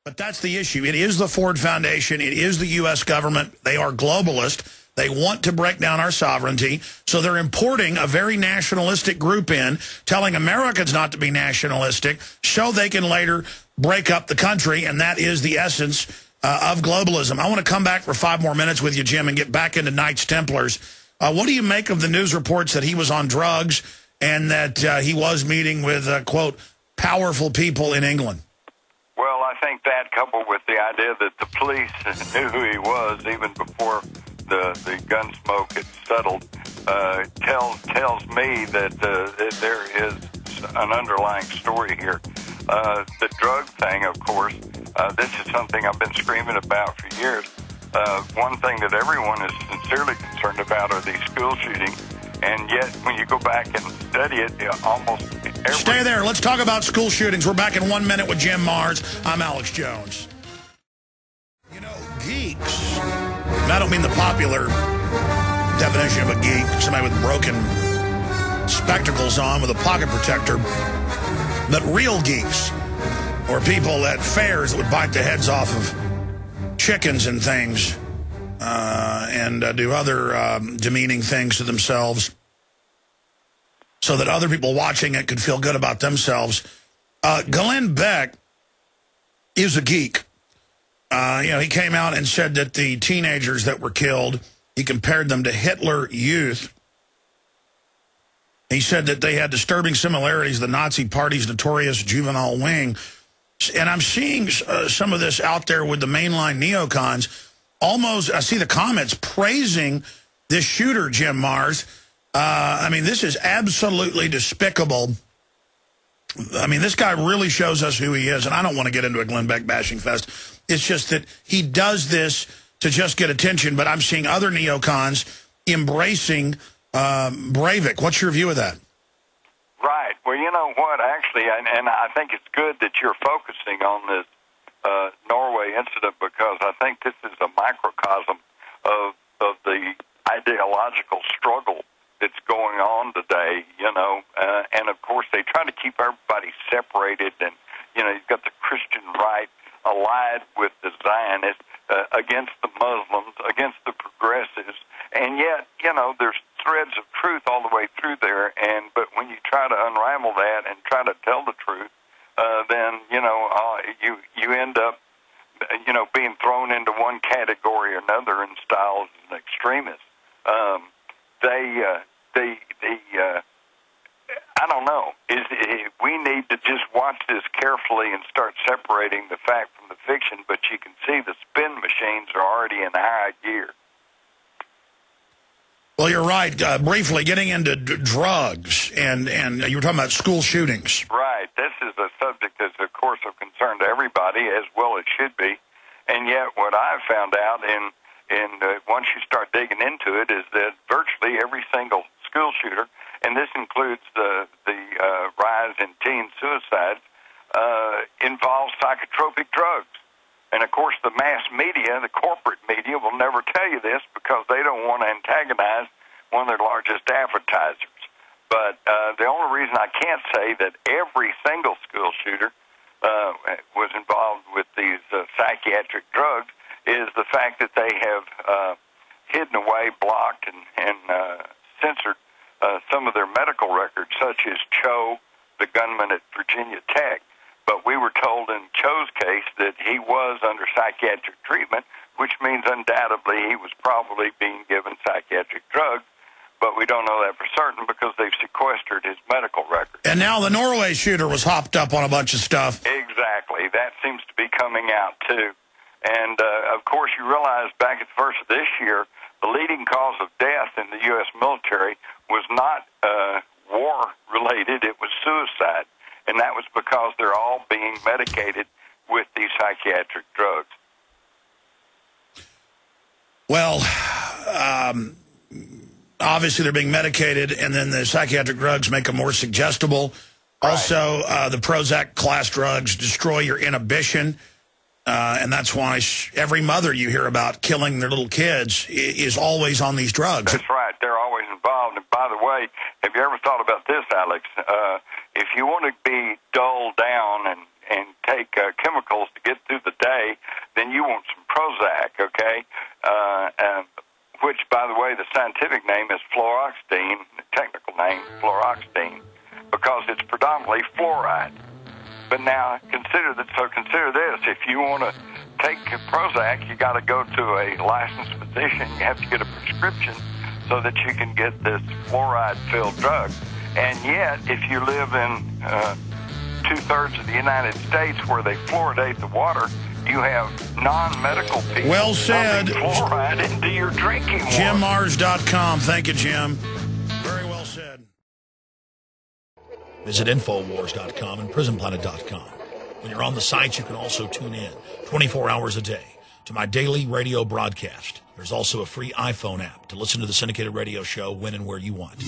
But that's the issue. It is the Ford Foundation. It is the U.S. government. They are globalist. They want to break down our sovereignty. So they're importing a very nationalistic group in, telling Americans not to be nationalistic, so they can later break up the country. And that is the essence of globalism. I want to come back for 5 more minutes with you, Jim, and get back into Knights Templars. What do you make of the news reports that he was on drugs and that he was meeting with, quote, powerful people in England? Well, I think that, coupled with the idea that the police knew who he was even before the gun smoke had settled, tells me that there is an underlying story here. The drug thing, of course, this is something I've been screaming about for years. One thing that everyone is sincerely concerned about are these school shootings, and yet when you go back and study it, almost every... Stay there. Let's talk about school shootings. We're back in 1 minute with Jim Marrs. I'm Alex Jones. You know, geeks, and I don't mean the popular definition of a geek, somebody with broken spectacles on with a pocket protector, but real geeks, or people at fairs that would bite the heads off of chickens and things, and do other demeaning things to themselves so that other people watching it could feel good about themselves. Glenn Beck is a geek. He came out and said that the teenagers that were killed, he compared them to Hitler Youth. He said that they had disturbing similarities to the Nazi Party's notorious juvenile wing. And I'm seeing some of this out there with the mainline neocons. Almost, I see the comments praising this shooter, Jim Marrs. I mean, this is absolutely despicable. I mean, this guy really shows us who he is. And I don't want to get into a Glenn Beck bashing fest. It's just that he does this to just get attention. But I'm seeing other neocons embracing Breivik. What's your view of that? Right. Well, you know what, actually, and I think it's good that you're focusing on this Norway incident, because I think this is a microcosm of the ideological struggle that's going on today, and of course they try to keep everybody separated, and, you've got the Christian right allied with the Zionists against the Muslims, against the progressives, and yet, there's threads of truth all the way through there, but when you try to unravel that and try to tell the truth, then, you end up, being thrown into one category or another and styled as an extremist. I don't know. We need to just watch this carefully and start separating the fact from the fiction, but you can see the spin machines are already in high gear. Well, you're right. Briefly, getting into drugs, and you were talking about school shootings. Right. This is a subject that's, of course, of concern to everybody, as well it should be. And yet what I've found out, once you start digging into it, is that virtually every single school shooter, and this includes the rise in teen suicides, involves psychotropic drugs. And, of course, the mass media, the corporate media, will never tell you this because they don't want to antagonize one of their largest advertisers. But the only reason I can't say that every single school shooter was involved with these psychiatric drugs is the fact that they have hidden away, blocked, and censored some of their medical records, such as Cho, the gunman at Virginia Tech. But we were told in Cho's case that he was under psychiatric treatment, which means undoubtedly he was probably being given psychiatric drugs. But we don't know that for certain because they've sequestered his medical records. And now the Norway shooter was hopped up on a bunch of stuff. Exactly. That seems to be coming out, too. And, of course, you realize back at the first of this year, the leading cause of death in the U.S. military was not war-related. It was suicide. And that was because they're all being medicated with these psychiatric drugs. Well, obviously they're being medicated, and then the psychiatric drugs make them more suggestible. Right. Also, the Prozac class drugs destroy your inhibition, and that's why every mother you hear about killing their little kids is always on these drugs. That's right. They're always involved. And by the way, have you ever thought about this, Alex? If you want to be dulled down and take chemicals to get through the day, then you want some Prozac, okay? Which, by the way, the scientific name is fluoxetine, the technical name, fluoxetine, because it's predominantly fluoride. But now, consider this. If you want to take Prozac, you got to go to a licensed physician. You have to get a prescription so that you can get this fluoride-filled drug. And yet, if you live in two-thirds of the United States where they fluoridate the water, you have non-medical people well said. dumping fluoride into your drinking water. JimMars.com. Thank you, Jim. Very well said. Visit Infowars.com and PrisonPlanet.com. When you're on the sites, you can also tune in 24 hours a day to my daily radio broadcast. There's also a free iPhone app to listen to the syndicated radio show when and where you want.